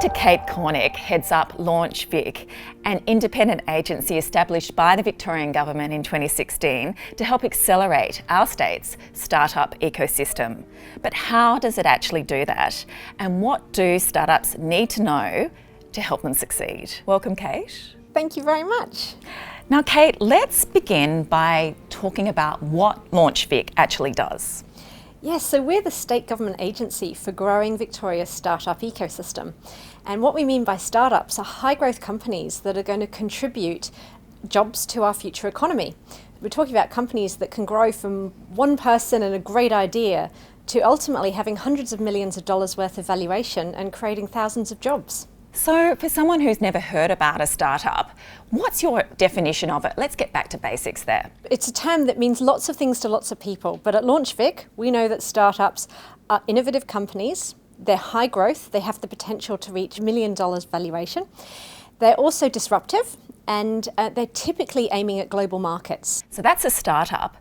Dr. Kate Cornick heads up LaunchVic, an independent agency established by the Victorian Government in 2016 to help accelerate our state's startup ecosystem. But how does it actually do that? And what do startups need to know to help them succeed? Welcome, Kate. Thank you very much. Now, Kate, let's begin by talking about what LaunchVic actually does. Yes, so we're the state government agency for growing Victoria's startup ecosystem. And what we mean by startups are high growth companies that are going to contribute jobs to our future economy. We're talking about companies that can grow from one person and a great idea to ultimately having hundreds of millions of dollars worth of valuation and creating thousands of jobs. So for someone who's never heard about a startup, what's your definition of it? Let's get back to basics there. It's a term that means lots of things to lots of people, but at LaunchVic, we know that startups are innovative companies, they're high growth, they have the potential to reach $1 million valuation. They're also disruptive, and they're typically aiming at global markets. So that's a startup.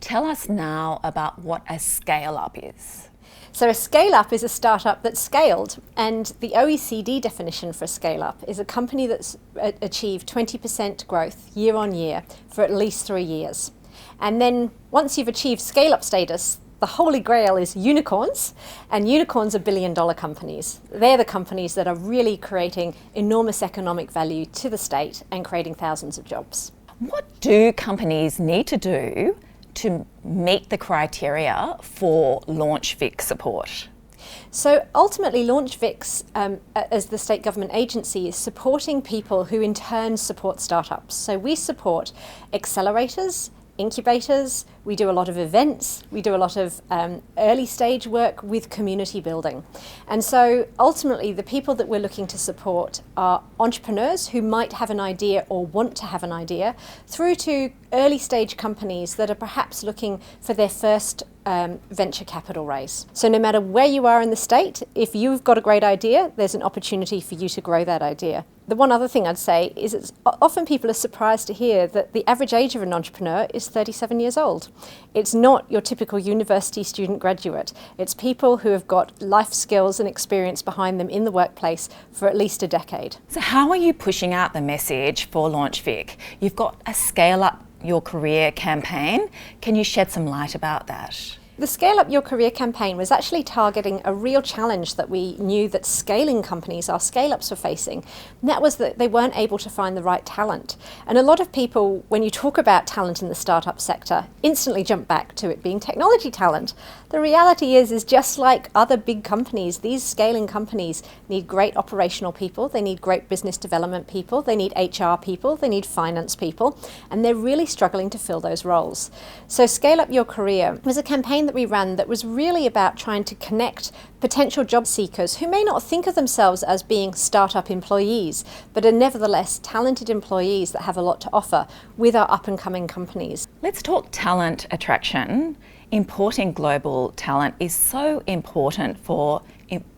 Tell us now about what a scale-up is. So a scale-up is a startup that's scaled, and the OECD definition for a scale-up is a company that's achieved 20% growth year on year for at least 3 years. And then once you've achieved scale-up status, the holy grail is unicorns, and unicorns are billion-dollar companies. They're the companies that are really creating enormous economic value to the state and creating thousands of jobs. What do companies need to do to meet the criteria for LaunchVic support? So ultimately, LaunchVic, as the state government agency, is supporting people who in turn support startups. So we support accelerators, incubators, we do a lot of events, we do a lot of early stage work with community building. And so ultimately the people that we're looking to support are entrepreneurs who might have an idea or want to have an idea, through to early stage companies that are perhaps looking for their first venture capital raise. So no matter where you are in the state, if you've got a great idea, there's an opportunity for you to grow that idea. The one other thing I'd say is it's often people are surprised to hear that the average age of an entrepreneur is 37 years old. It's not your typical university student graduate. It's people who have got life skills and experience behind them in the workplace for at least a decade. So how are you pushing out the message for LaunchVic? You've got a Scale Up Your Career campaign. Can you shed some light about that? The Scale Up Your Career campaign was actually targeting a real challenge that we knew that scaling companies, our scale-ups, were facing. And that was that they weren't able to find the right talent. And a lot of people, when you talk about talent in the startup sector, instantly jump back to it being technology talent. The reality is just like other big companies, these scaling companies need great operational people, they need great business development people, they need HR people, they need finance people, and they're really struggling to fill those roles. So Scale Up Your Career was a campaign that we ran that was really about trying to connect potential job seekers who may not think of themselves as being startup employees, but are nevertheless talented employees that have a lot to offer with our up-and-coming companies. Let's talk talent attraction. Importing global talent is so important for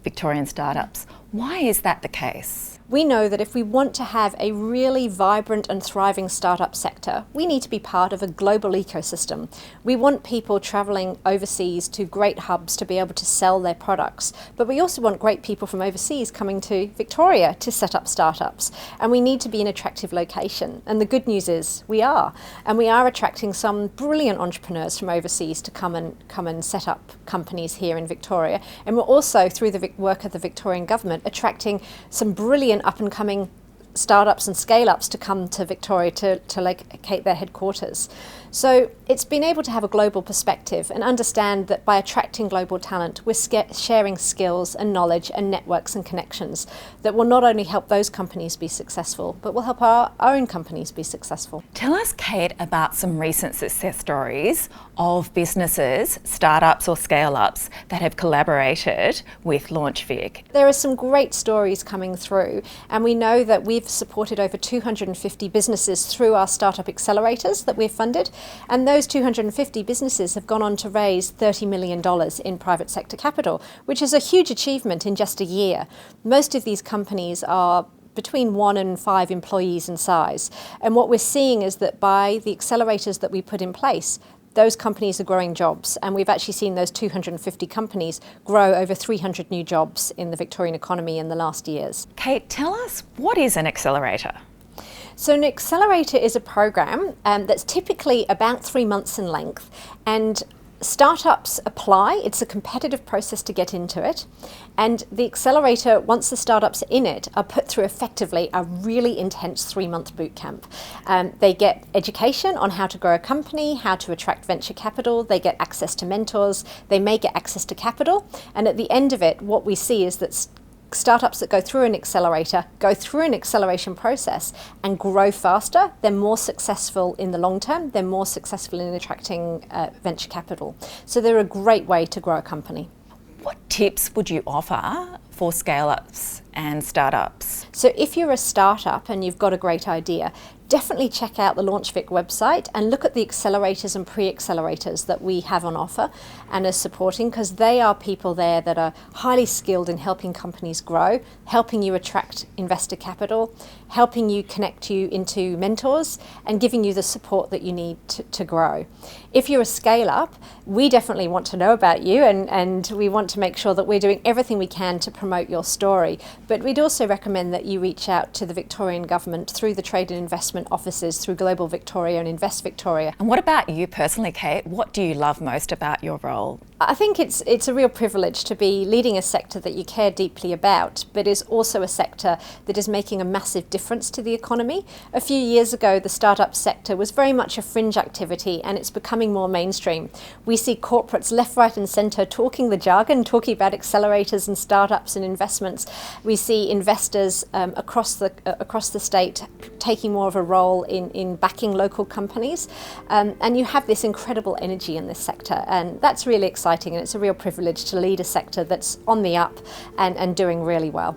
Victorian startups. Why is that the case? We know that if we want to have a really vibrant and thriving startup sector, we need to be part of a global ecosystem. We want people travelling overseas to great hubs to be able to sell their products, but we also want great people from overseas coming to Victoria to set up startups. And we need to be an attractive location. And the good news is we are. And we are attracting some brilliant entrepreneurs from overseas to come and set up companies here in Victoria. And we're also, through the work of the Victorian Government, attracting some brilliant up-and-coming startups and scale-ups to come to Victoria to locate their headquarters. So it's been able to have a global perspective and understand that by attracting global talent, we're sharing skills and knowledge and networks and connections that will not only help those companies be successful, but will help our own companies be successful. Tell us, Kate, about some recent success stories of businesses, startups or scale-ups that have collaborated with LaunchVic. There are some great stories coming through, and we know that we've supported over 250 businesses through our startup accelerators that we've funded, and those 250 businesses have gone on to raise $30 million in private sector capital, which is a huge achievement in just a year. Most of these companies are between 1 and 5 employees in size, and what we're seeing is that by the accelerators that we put in place, those companies are growing jobs, and we've actually seen those 250 companies grow over 300 new jobs in the Victorian economy in the last years. Kate, tell us, what is an accelerator? So an accelerator is a program that's typically about 3 months in length, and startups apply. It's a competitive process to get into it, and the accelerator, once the startups are in it, are put through effectively a really intense 3-month boot camp. They get education on how to grow a company, how to attract venture capital, they get access to mentors, they may get access to capital, and at the end of it, what we see is that startups that go through an accelerator go through an acceleration process and grow faster. They're more successful in the long term. They're more successful in attracting venture capital. So they're a great way to grow a company. What tips would you offer for scale-ups and startups? So if you're a startup and you've got a great idea, definitely check out the LaunchVic website and look at the accelerators and pre-accelerators that we have on offer and are supporting, because they are people there that are highly skilled in helping companies grow, helping you attract investor capital, helping you connect you into mentors, and giving you the support that you need to grow. If you're a scale-up, we definitely want to know about you, and we want to make sure that we're doing everything we can to promote your story. But we'd also recommend that you reach out to the Victorian Government through the Trade and Investment offices, through Global Victoria and Invest Victoria. And what about you personally, Kate? What do you love most about your role? I think it's a real privilege to be leading a sector that you care deeply about, but is also a sector that is making a massive difference to the economy. A few years ago, the startup sector was very much a fringe activity, and it's becoming more mainstream. We see corporates left, right and centre talking the jargon, talking about accelerators and startups and investments. We see investors across the state taking more of a role in backing local companies, and you have this incredible energy in this sector, and that's really exciting, and it's a real privilege to lead a sector that's on the up and doing really well.